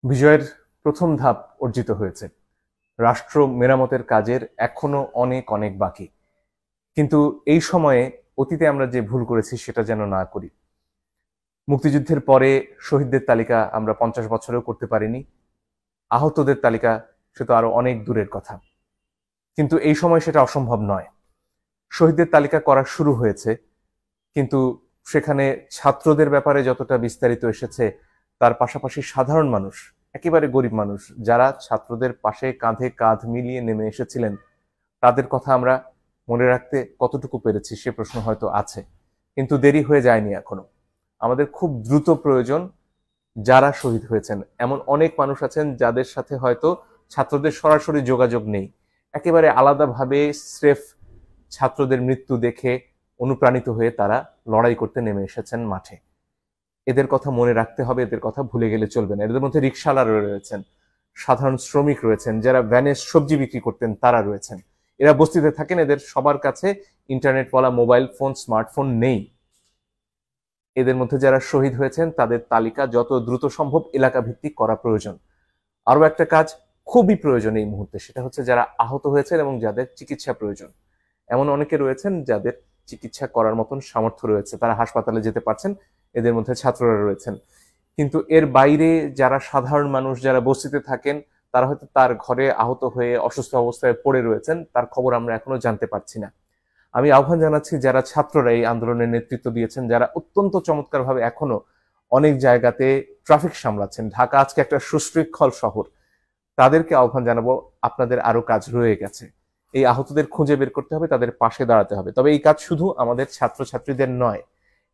বিজয়ের প্রথম ধাপ অর্জিত হয়েছে। রাষ্ট্র মেরামতের কাজের এখনো অনেক অনেক বাকি। কিন্তু এই সময়ে অতীতে আমরা যে ভুল করেছি সেটা যেন না করি। মুক্তিযুদ্ধের পরে শহীদদের তালিকা আমরা 50 বছরেও করতে পারিনি। আহতদের তালিকা সে তো আরো অনেক দূরের কথা। কিন্তু এই সময় সেটা অসম্ভব নয়। শহীদদের তালিকা করা শুরু হয়েছে, কিন্তু সেখানে ছাত্রদের ব্যাপারে যতটা বিস্তারিত এসেছে, তার পাশাপাশি সাধারণ মানুষ, একেবারে গরিব মানুষ যারা ছাত্রদের পাশে কাঁধে কাঁধ মিলিয়ে নেমে এসেছিলেন, তাদের কথা আমরা মনে রাখতে কতটুকু পেরেছি সে প্রশ্ন হয়তো আছে। কিন্তু দেরি হয়ে যায়নি এখনো। আমাদের খুব দ্রুত প্রয়োজন যারা শহীদ হয়েছেন, এমন অনেক মানুষ আছেন যাদের সাথে হয়তো ছাত্রদের সরাসরি যোগাযোগ নেই, একেবারে আলাদাভাবে স্রেফ ছাত্রদের মৃত্যু দেখে অনুপ্রাণিত হয়ে তারা লড়াই করতে নেমে এসেছেন মাঠে। এদের কথা মনে রাখতে হবে, এদের কথা ভুলে গেলে চলবে না। এদের মধ্যে রিকশাওয়ালা রয়েছেন, সাধারণ শ্রমিক রয়েছেন, যারা ভ্যানে সবজি বিক্রি করতেন তারা রয়েছেন। এরা বস্তিতে থাকেন, এদের সবার কাছে ইন্টারনেটওয়ালা মোবাইল ফোন, স্মার্টফোন নেই। এদের মধ্যে যারা শহীদ হয়েছেন তাদের তালিকা যত দ্রুত সম্ভব এলাকা ভিত্তিক করা প্রয়োজন। আরো একটা কাজ খুবই প্রয়োজন এই মুহূর্তে, সেটা হচ্ছে যারা আহত হয়েছেন এবং যাদের চিকিৎসা প্রয়োজন। এমন অনেকে রয়েছেন যাদের চিকিৎসা করার মতন সামর্থ্য রয়েছে, তারা হাসপাতালে যেতে পারছেন, এদের মধ্যে ছাত্ররা রয়েছেন। কিন্তু এর বাইরে যারা সাধারণ মানুষ, যারা বস্তিতে থাকেন, তারা হয়তো তার ঘরে আহত হয়ে অসুস্থ অবস্থায় পড়ে রয়েছেন, তার খবর আমরা এখনো জানতে পারছি না। আমি আহ্বান জানাচ্ছি যারা ছাত্ররা এই আন্দোলনের নেতৃত্ব দিয়েছেন, যারা অত্যন্ত চমৎকারভাবে এখনো অনেক জায়গাতে ট্রাফিক সামলাচ্ছেন, ঢাকা আজকে একটা সুশৃঙ্খল শহর, তাদেরকে আহ্বান জানাবো, আপনাদের আরো কাজ রয়ে গেছে। এই আহতদের খুঁজে বের করতে হবে, তাদের পাশে দাঁড়াতে হবে। তবে এই কাজ শুধু আমাদের ছাত্রছাত্রীদের নয়,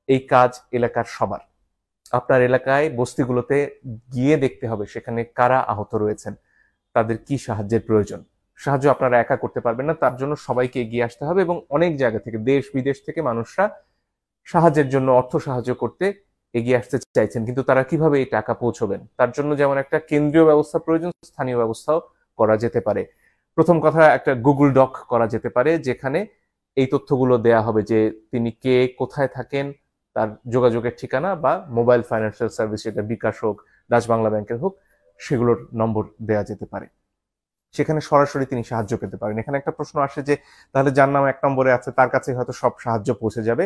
এই কাজ এলাকার সবার। আপনার এলাকায় বস্তিগুলোতে গিয়ে দেখতে হবে সেখানে কারা আহত রয়েছেন, তাদের কি সাহায্যের প্রয়োজন। সাহায্য আপনারা একা করতে পারবেন না, তার জন্য সবাইকে এগিয়ে আসতে হবে। এবং অনেক জায়গা থেকে, দেশ বিদেশ থেকে মানুষরা সাহায্যের জন্য, অর্থ সাহায্য করতে এগিয়ে আসতে চাইছেন। কিন্তু তারা কিভাবে এই টাকা পৌঁছবেন, তার জন্য যেমন একটা কেন্দ্রীয় ব্যবস্থা প্রয়োজন, স্থানীয় ব্যবস্থাও করা যেতে পারে। প্রথম কথা, একটা গুগল ডক করা যেতে পারে, যেখানে এই তথ্যগুলো দেয়া হবে যে তিনি কে, কোথায় থাকেন, তার যোগাযোগের ঠিকানা বা মোবাইল ফাইন্যান্সিয়াল সার্ভিস, এটা বিকাশ হোক, ডাচ বাংলা ব্যাংকের হোক, সেগুলোর নম্বর দেয়া যেতে পারে। সেখানে সরাসরি তিনি সাহায্য পেতে পারেন। এখানে একটা প্রশ্ন আসে যে তাহলে যার নাম 1 নম্বরে আছে তার কাছে হয়তো সব সাহায্য পৌঁছে যাবে।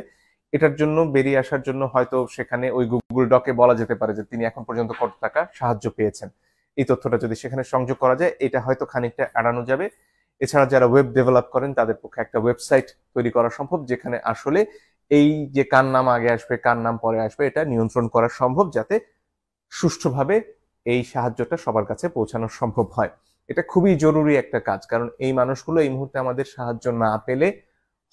এটার জন্য, বেরিয়ে আসার জন্য হয়তো সেখানে ওই গুগল ডকে বলা যেতে পারে যে তিনি এখন পর্যন্ত কত টাকা সাহায্য পেয়েছেন। এই তথ্যটা যদি সেখানে সংযোগ করা যায়, এটা হয়তো খানিকটা এড়ানো যাবে। এছাড়া যারা ওয়েব ডেভেলপ করেন তাদের পক্ষে একটা ওয়েবসাইট তৈরি করা সম্ভব, যেখানে আসলে এই যে কার নাম আগে আসবে কার নাম পরে আসবে এটা নিয়ন্ত্রণ করা সম্ভব, যাতে সুষ্ঠুভাবে এই সাহায্যটা সবার কাছে পৌঁছানো সম্ভব হয়। এটা খুবই জরুরি একটা কাজ, কারণ এই মানুষগুলো এই মুহূর্তে আমাদের সাহায্য না পেলে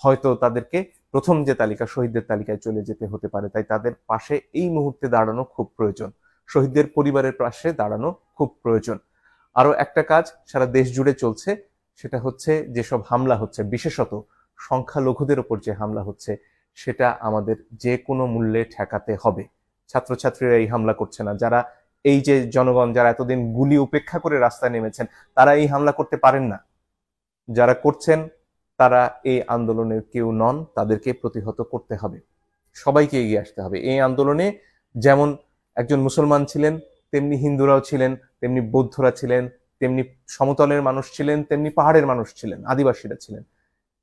হয়তো তাদেরকে প্রথম যে তালিকা, শহীদদের তালিকায় চলে যেতে হতে পারে। তাই তাদের পাশে এই মুহূর্তে দাঁড়ানো খুব প্রয়োজন, শহীদদের পরিবারের পাশে দাঁড়ানো খুব প্রয়োজন। আরো একটা কাজ সারা দেশ জুড়ে চলছে, সেটা হচ্ছে যেসব হামলা হচ্ছে, বিশেষত সংখ্যালঘুদের ওপর যে হামলা হচ্ছে, সেটা আমাদের যে কোনো মূল্যে ঠেকাতে হবে। ছাত্রছাত্রীরা এই হামলা করছে না, যারা এই যে জনগণ যারা এতদিন গুলি উপেক্ষা করে রাস্তায় নেমেছেন, তারা এই হামলা করতে পারেন না। যারা করছেন তারা এই আন্দোলনের কেউ নন, তাদেরকে প্রতিহত করতে হবে। সবাইকে এগিয়ে আসতে হবে এই আন্দোলনে। যেমন একজন মুসলমান ছিলেন, তেমনি হিন্দুরাও ছিলেন, তেমনি বৌদ্ধরা ছিলেন, তেমনি সমতলের মানুষ ছিলেন, তেমনি পাহাড়ের মানুষ ছিলেন, আদিবাসীরা ছিলেন।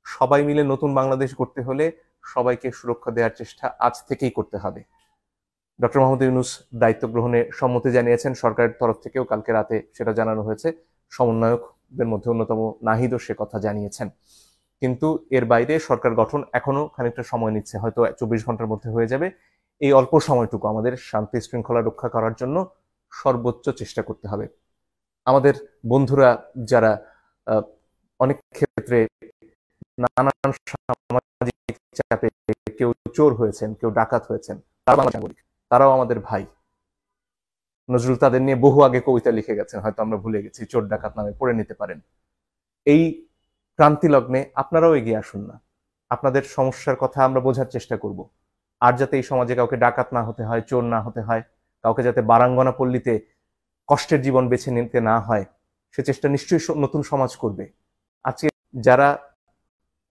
সবাই মিলে নতুন বাংলাদেশ করতে হলে সবাইকে সুরক্ষা দেওয়ার চেষ্টা আজ থেকেই করতে হবে। ডক্টর মোহাম্মদ ইউনূস দায়িত্ব গ্রহণে সম্মতি জানিয়েছেন, সরকারের তরফ থেকেও কালকে রাতে সেটা জানানো হয়েছে। সমন্বয়কদের মধ্যে অন্যতম নাহিদও সে কথা জানিয়েছেন। কিন্তু এর বাইরে সরকার গঠন এখনো খানিকটা সময় নিচ্ছে, হয়তো 24 ঘন্টার মধ্যে হয়ে যাবে। এই অল্প সময়টুকু আমাদের শান্তি শৃঙ্খলা রক্ষা করার জন্য সর্বোচ্চ চেষ্টা করতে হবে। আমাদের বন্ধুরা যারা অনেক ক্ষেত্রে নানান সামাজিক চাপে কেউ চোর হয়েছেন, কেউ ডাকাত হয়েছেন, তারা বাংলা নাগরিক, তারাও আমাদের ভাই। নজরুল তাদের নিয়ে বহু আগে কবিতা লিখে গেছেন, হয়তো আমরা ভুলে গেছি, চোর ডাকাত নামে পড়ে নিতে পারেন। এই ক্রান্তি লগ্নে আপনারাও এগিয়ে আসুন না, আপনাদের সমস্যার কথা আমরা বোঝার চেষ্টা করব। আর যাতে এই সমাজে কাউকে ডাকাত না হতে হয়, চোর না হতে হয়, কাউকে যাতে বারাঙ্গনা পল্লীতে কষ্টের জীবন বেছে নিতে না হয়, সে চেষ্টা নিশ্চয়ই নতুন সমাজ করবে। আজকে যারা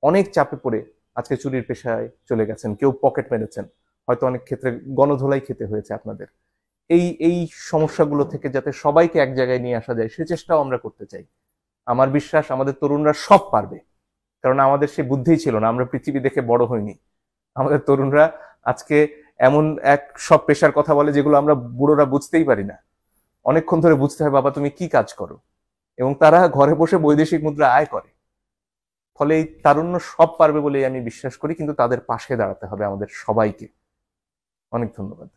অনেক চাপে পড়ে আজকে চুরির পেশায় চলে গেছেন, কেউ পকেট মেরেছেন, হয়তো অনেক ক্ষেত্রে গণধোলাই খেতে হয়েছে আপনাদের, এই এই সমস্যাগুলো থেকে যাতে সবাইকে এক জায়গায় নিয়ে আসা যায় সে চেষ্টাও আমরা করতে চাই। আমার বিশ্বাস আমাদের তরুণরা সব পারবে, কারণ আমাদের সে বুদ্ধিই ছিল না, আমরা পৃথিবী দেখে বড় হইনি। আমাদের তরুণরা আজকে এমন এক সব পেশার কথা বলে যেগুলো আমরা বুড়োরা বুঝতেই পারি না। অনেকক্ষণ ধরে বুঝতে হয় বাবা তুমি কি কাজ করো, এবং তারা ঘরে বসে বৈদেশিক মুদ্রা আয় করে। ফলে এই তারুণ্য সব পারবে বলেই আমি বিশ্বাস করি, কিন্তু তাদের পাশে দাঁড়াতে হবে আমাদের সবাইকে। অনেক ধন্যবাদ।